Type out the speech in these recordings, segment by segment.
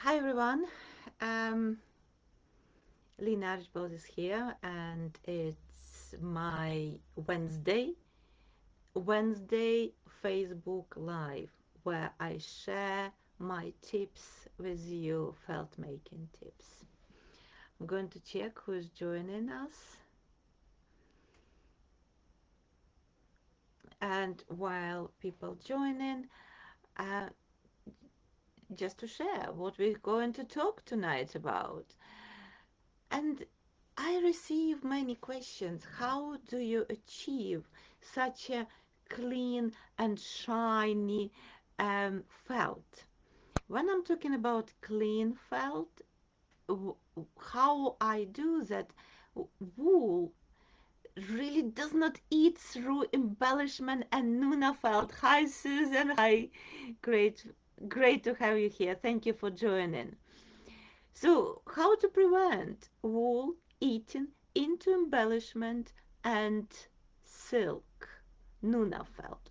Hi everyone, um, Lina Archibald is here, and it's my Wednesday Facebook Live where I share my tips with you, felt making tips. I'm going to check who's joining us, and while people joining, uh, just to share what we're going to talk tonight about. And I receive many questions. How do you achieve such a clean and shiny felt? When I'm talking about clean felt, how I do that, wool really does not eat through embellishment and Nuna felt. Hi, Susan. Hi. Great, great to have you here. Thank you for joining. So, how to prevent wool eating into embellishment and silk, Nuna felt?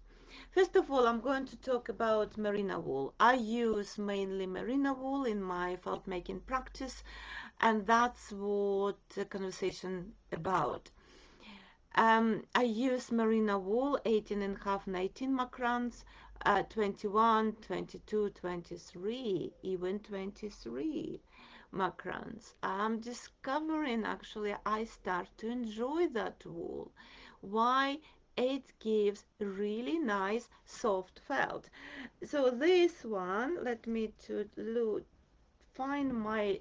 First of all, I'm going to talk about merino wool. I use mainly merino wool in my felt making practice, and that's what the conversation about. I use merino wool 18 and a half, 19 microns, 21, 22, 23, even 23 microns. I'm discovering actually I start to enjoy that wool. Why? It gives really nice soft felt. So this one, let me to find my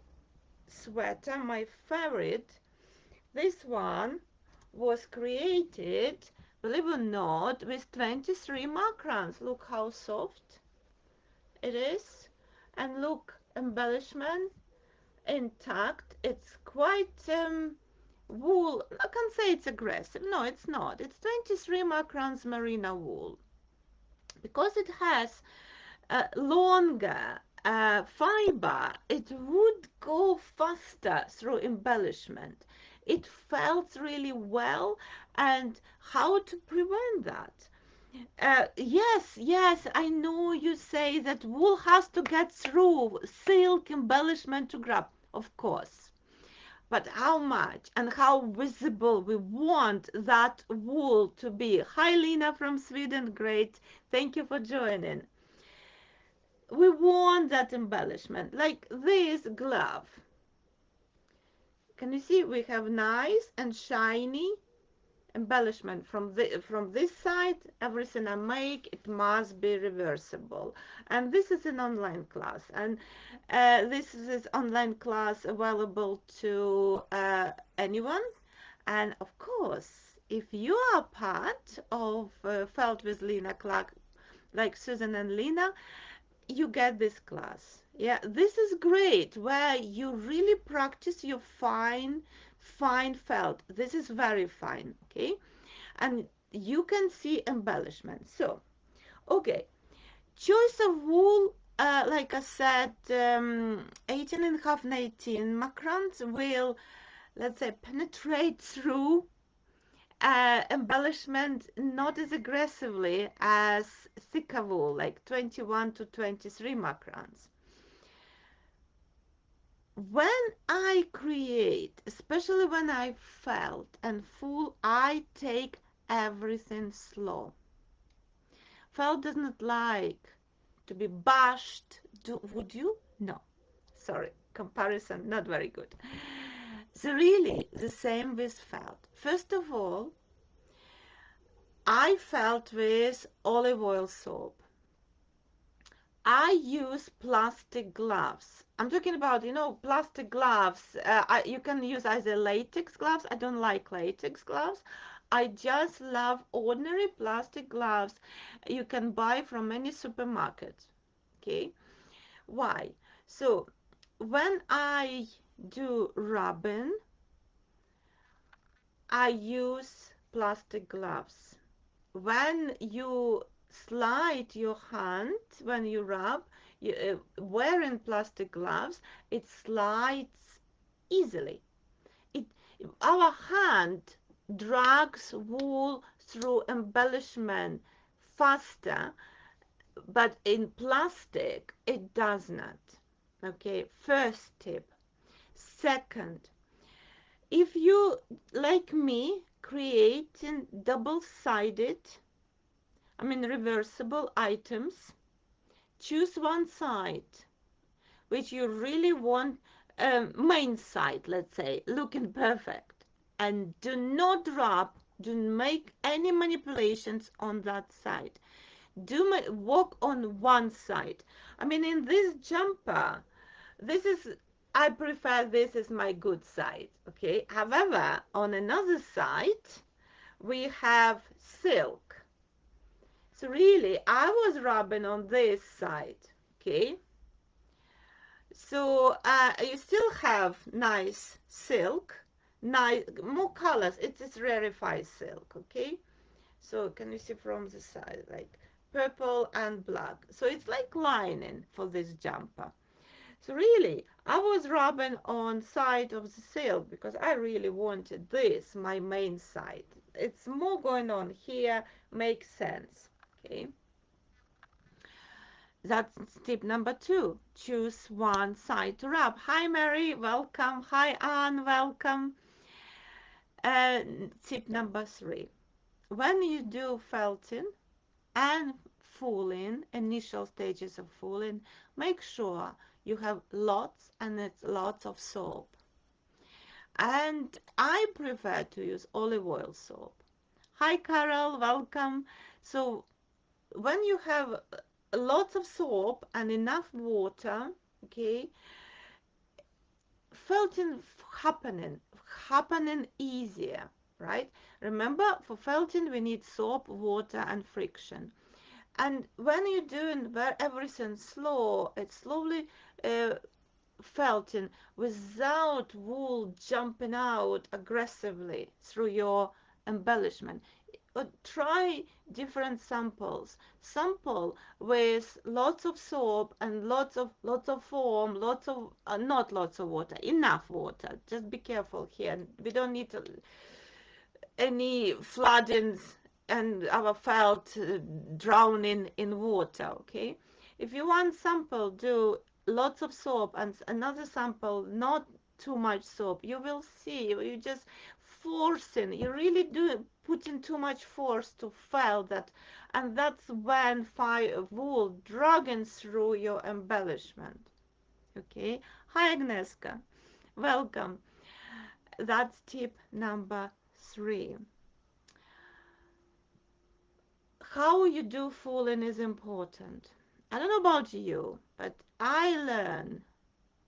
sweater, my favorite. This one was created, believe it or not, with 23 microns. Look how soft it is. And look, embellishment intact. It's quite wool. I can't say it's aggressive. No, it's not. It's 23 microns merino wool. Because it has longer fiber, it would go faster through embellishment. It felt really well, and how to prevent that? Yes, I know you say that wool has to get through silk embellishment to grab, of course. But how much and how visible we want that wool to be. Hi, Lina from Sweden. Great. Thank you for joining. We want that embellishment, like this glove. Can you see we have nice and shiny embellishment from this side? Everything I make, it must be reversible. And this is an online class, and this is this online class available to anyone. And of course, if you are part of Felt with Lina Clark, like Susan and Lina, you get this class. Yeah, this is great where you really practice your fine felt. This is very fine, okay? And you can see embellishment. So, okay, choice of wool, like I said, 18 and a half, 19 microns will, let's say, penetrate through embellishment not as aggressively as thicker wool, like 21 to 23 microns. When I create, especially when I felt and full, I take everything slow. Felt does not like to be bashed. Would you? No. Sorry, comparison not very good. So really the same with felt. First of all, I felt with olive oil soap. I use plastic gloves. I'm talking about, plastic gloves. You can use either latex gloves. I don't like latex gloves. I just love ordinary plastic gloves you can buy from any supermarket. Okay? Why? So, when I do rubbing, I use plastic gloves. When you slide your hand, when you rub, wearing plastic gloves, it slides easily. It, our hand drags wool through embellishment faster, but in plastic, it does not. Okay, first tip. Second, if you, like me, creating double-sided, I mean reversible items, choose one side which you really want, main side, let's say, looking perfect. And do not rub, do make any manipulations on that side. Walk on one side. I mean, in this jumper, this is, I prefer this is my good side, okay? However, on another side, we have silk. So really, I was rubbing on this side, okay? So you still have nice silk, nice, more colors. It is rarefied silk, okay? So can you see from the side, like purple and black. So it's like lining for this jumper. So really, I was rubbing on side of the silk because I really wanted this, my main side. It's more going on here, makes sense, okay? That's tip number two. Choose one side to rub. Hi, Mary. Welcome. Hi, Anne. Welcome. Tip number three. When you do felting and fooling, initial stages of fooling, make sure you have lots and it's lots of soap. And I prefer to use olive oil soap. Hi, Carol. Welcome. So when you have lots of soap and enough water, okay, felting happening easier, right? Remember, for felting we need soap, water, and friction. And when you're doing everything slow, it's slowly uh, felting without wool jumping out aggressively through your embellishment. Try different samples. Sample with lots of soap and lots of foam, lots of not lots of water, enough water. Just be careful here. We don't need any floodings and our felt drowning in water, okay? If you want sample, do lots of soap and another sample, not too much soap. You will see, you just forcing, you really do putting too much force to file that, and that's when fire wool dragging through your embellishment, okay? Hi, Agnieszka. Welcome. That's tip number three. How you do fooling is important. I don't know about you, but I learned,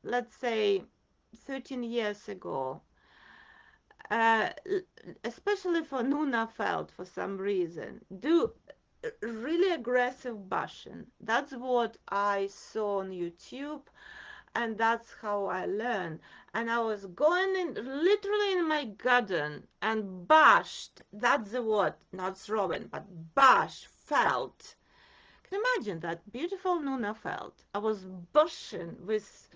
let's say, 13 years ago, uh, especially for Nuna felt for some reason, do really aggressive brushing. That's what I saw on YouTube, and that's how I learned. And I was going in literally in my garden and bashed. That's the word, not thrown, but bash, felt. Can you imagine that beautiful Nuna felt? I was bushing with,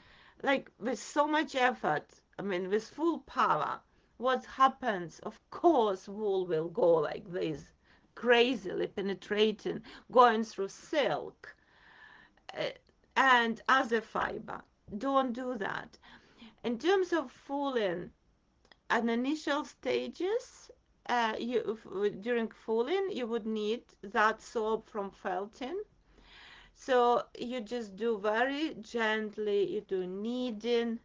like, with so much effort. I mean, with full power. What happens? Of course, wool will go like this, crazily penetrating, going through silk uh, and other fiber. Don't do that. In terms of fooling, at initial stages, during fooling, you would need that soap from felting. So you just do very gently, you do kneading,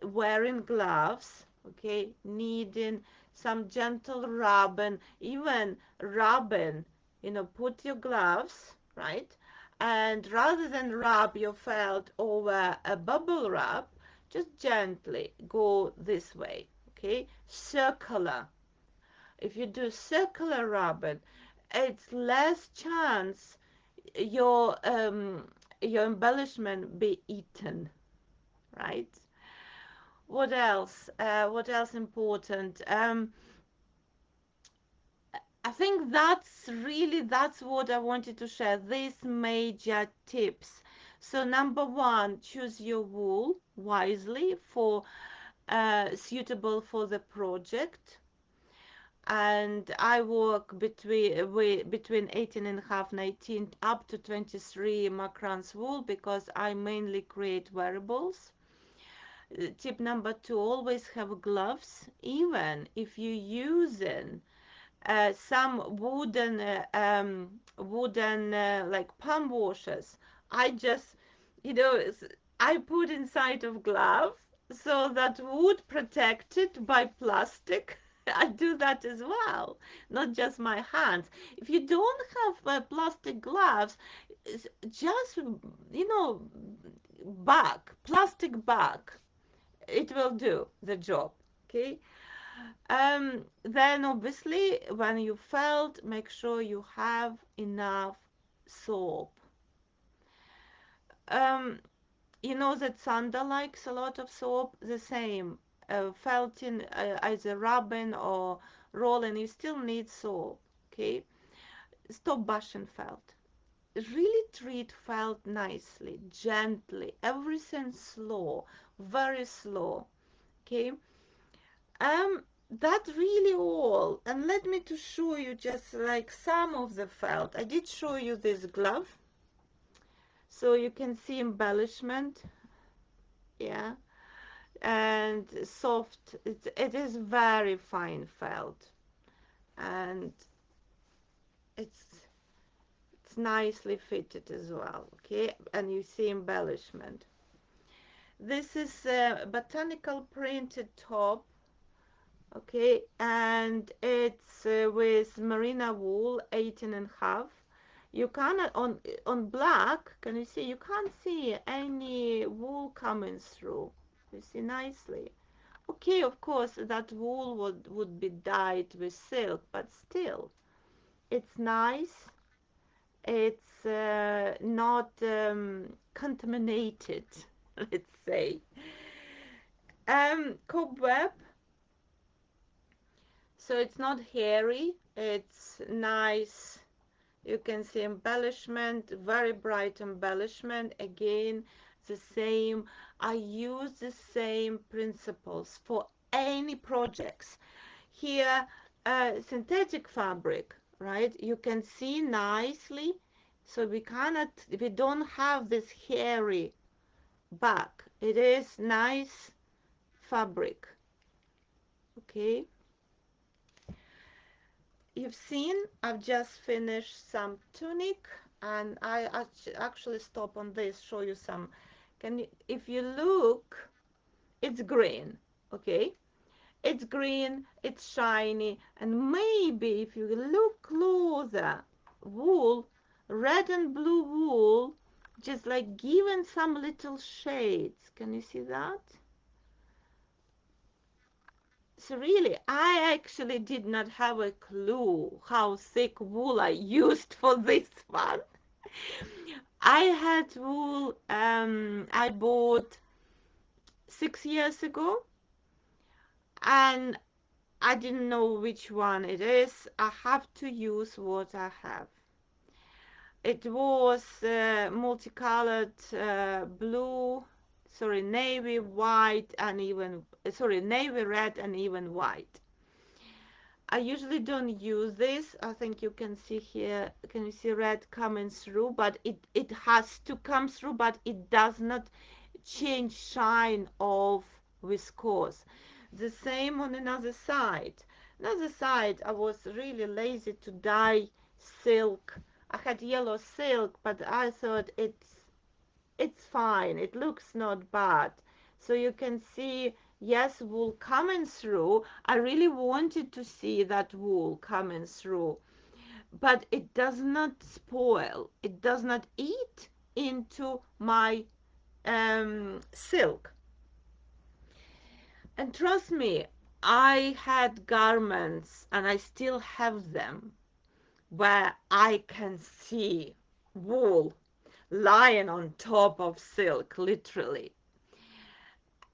wearing gloves, okay, kneading, some gentle rubbing, even rubbing, put your gloves, right? And rather than rub your felt over a bubble wrap, just gently go this way, okay? Circular. If you do circular rubbing, it's less chance your your embellishment be eaten, right? What else? What else important? I think that's what I wanted to share. These major tips. So number one, choose your wool wisely for suitable for the project. and I work between 18 and a half, 19 up to 23 macrons wool because I mainly create wearables. Tip number two, always have gloves, even if you're using some wooden like palm washers. I just, you know, I put inside of glove so that wood protected by plastic. I do that as well, not just my hands. If you don't have plastic gloves, just, bag, plastic bag, it will do the job. Okay. Then obviously when you felt, make sure you have enough soap. Um, you know that Sandra likes a lot of soap, the same. Felting, either rubbing or rolling, you still need soap. Okay, stop bashing felt. Really treat felt nicely, gently, everything slow, very slow. Okay, that really all. And let me to show you just like some of the felt. I did show you this glove, so you can see embellishment, yeah, and soft. It is very fine felt, and it's it's nicely fitted as well. Okay, and you see embellishment. This is a botanical printed top. Okay, and it's with merino wool, 18 and a half. You cannot on black. Can you see? You can't see any wool coming through. You see nicely. Okay, of course that wool would be dyed with silk, but still, it's nice. It's not contaminated. Let's say. Cobweb. So it's not hairy, it's nice. You can see embellishment, very bright embellishment. Again, the same. I use the same principles for any projects. Here, synthetic fabric, right? You can see nicely. So we don't have this hairy back. It is nice fabric, okay? You've seen I've just finished some tunic, and I actually stop on this, show you some. Can you, if you look, it's green, okay? It's green, it's shiny, and maybe if you look closer, wool, red and blue wool, just like given some little shades. Can you see that? So really, I actually did not have a clue how thick wool I used for this one. I had wool I bought 6 years ago, and I didn't know which one it is. I have to use what I have. It was multicolored blue, sorry, navy, white, and even, sorry, navy red and even white. I usually don't use this. I think you can see here, can you see red coming through? But it has to come through, but it does not change shine of viscose. The same on another side. Another side, I was really lazy to dye silk. I had yellow silk, but I thought it's fine. It looks not bad. So you can see, yes, wool coming through. I really wanted to see that wool coming through, but it does not spoil. It does not eat into my silk. And trust me, I had garments, and I still have them, where I can see wool lying on top of silk, literally.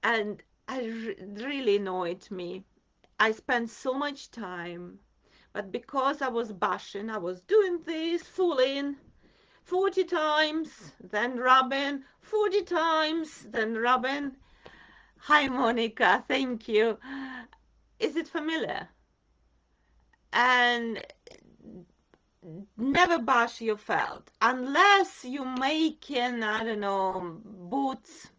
And really annoyed me. I spent so much time, but because I was bashing, I was doing this, fooling 40 times, then rubbing 40 times, then rubbing. Hi, Monica, thank you. Is it familiar? and never bash your felt unless you making, I don't know, boots,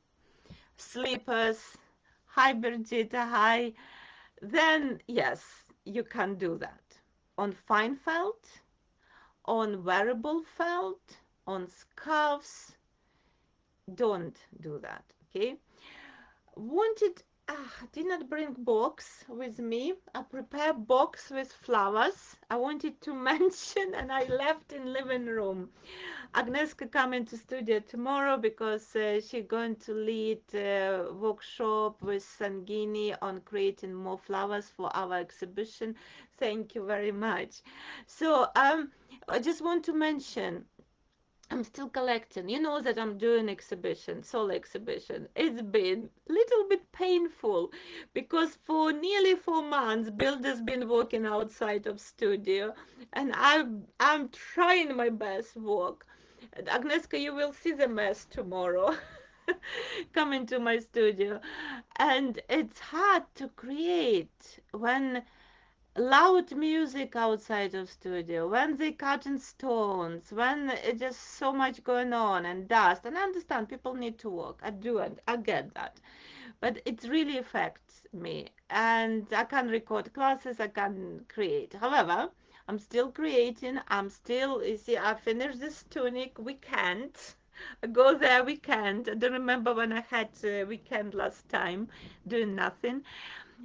slippers, hybrid high, then yes, you can do that. On fine felt, on wearable felt, on scarves, don't do that, okay? Wanted, did not bring box with me. I prepared box with flowers. I wanted to mention and I left in living room. Agnieszka coming to studio tomorrow because she's going to lead a workshop with Sangini on creating more flowers for our exhibition. Thank you very much. So I just want to mention I'm still collecting. You know that I'm doing exhibition, solo exhibition. It's been a little bit painful because for nearly 4 months, Builder's been working outside of studio, and I'm trying my best work. Agnieszka, you will see the mess tomorrow. Coming to my studio, and it's hard to create when loud music outside of studio, when they cutting stones, when it's just so much going on and dust. And I understand people need to work. I do, and I get that. But it really affects me. And I can record classes, I can create. However, I'm still creating. I'm still, you see, I finished this tunic weekend. I go there weekend. I don't remember when I had a weekend last time doing nothing.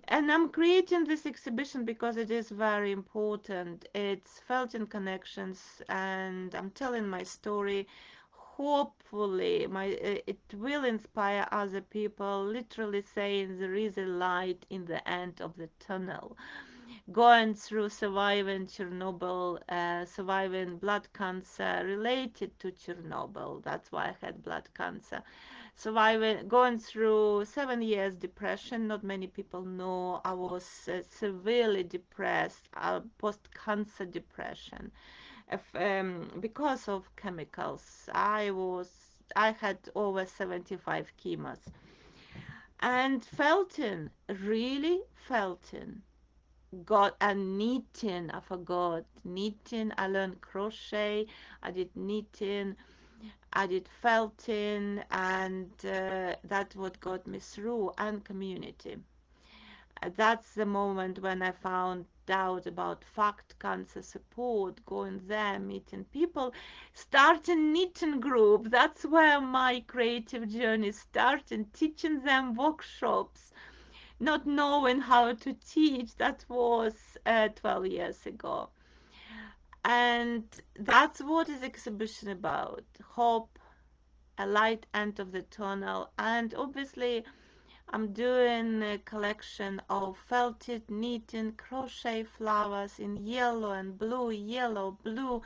And I'm creating this exhibition because it is very important. It's felt in connections, and I'm telling my story. Hopefully, it will inspire other people. Literally saying there is a light in the end of the tunnel. Going through surviving Chernobyl, surviving blood cancer related to Chernobyl. That's why I had blood cancer surviving, going through 7 years depression. Not many people know I was severely depressed, post-cancer depression, because of chemicals. I had over 75 chemos and felting, really felting. Got and knitting. I forgot knitting. I learned crochet. I did knitting. I did felting, and that's what got me through, and community. That's the moment when I found out about fact cancer support, going there, meeting people, starting knitting group. That's where my creative journey started, teaching them workshops, not knowing how to teach. That was 12 years ago. And that's what is exhibition about. Hope, a light end of the tunnel, and obviously I'm doing a collection of felted knitting crochet flowers in yellow and blue, yellow, blue,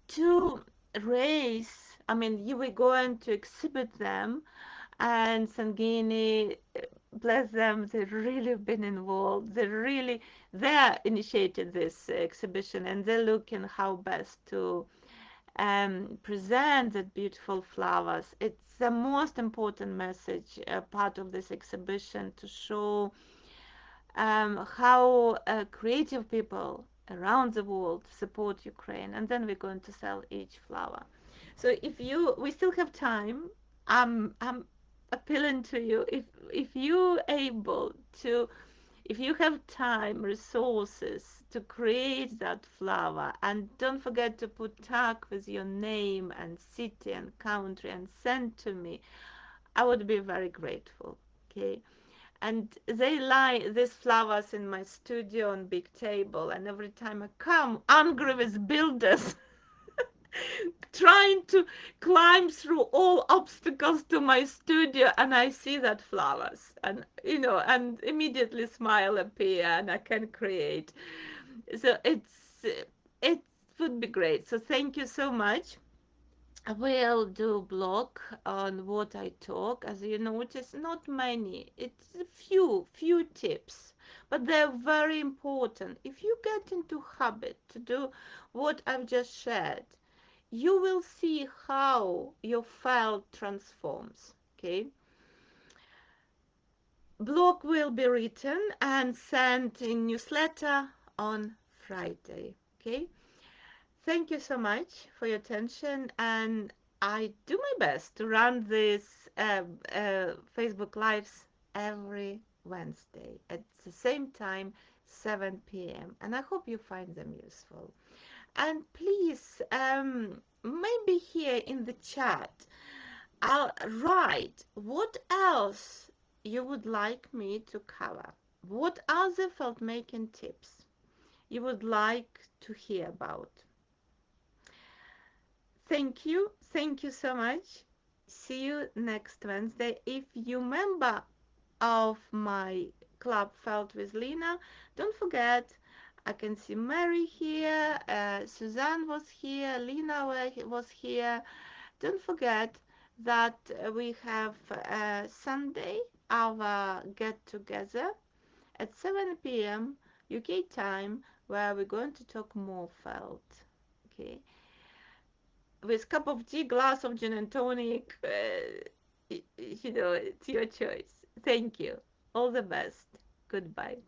to raise. I mean, you were going to exhibit them, and Sangini, bless them, they really been involved. They initiated this exhibition, and they're looking how best to present the beautiful flowers. It's the most important message, part of this exhibition, to show how creative people around the world support Ukraine, and then we're going to sell each flower. So if we still have time, I'm appealing to you. If you able to, if you have time, resources to create that flower, and don't forget to put tag with your name and city and country and send to me, I would be very grateful. Okay. And they lie these flowers in my studio on big table, and every time I come, angry with builders, trying to climb through all obstacles to my studio, and I see that flowers, and and immediately smile appear, and I can create. So it would be great. So thank you so much. I will do blog on what I talk. As you notice, not many. It's a few tips, but they're very important. If you get into habit to do what I've just shared, you will see how your file transforms. Okay. Blog will be written and sent in newsletter on Friday. Okay? Thank you so much for your attention, and I do my best to run these Facebook Lives every Wednesday at the same time, 7 p.m. And I hope you find them useful. And please, maybe here in the chat, I'll write what else you would like me to cover. What other felt making tips you would like to hear about? Thank you. Thank you so much. See you next Wednesday. If you member of my club Felt with Lena, don't forget I can see Mary here, Suzanne was here, Lena was here. Don't forget that we have Sunday our get together at 7 p.m. UK time where we're going to talk more Felt. Okay, with cup of tea, glass of gin and tonic. You know, it's your choice. Thank you. All the best. Goodbye.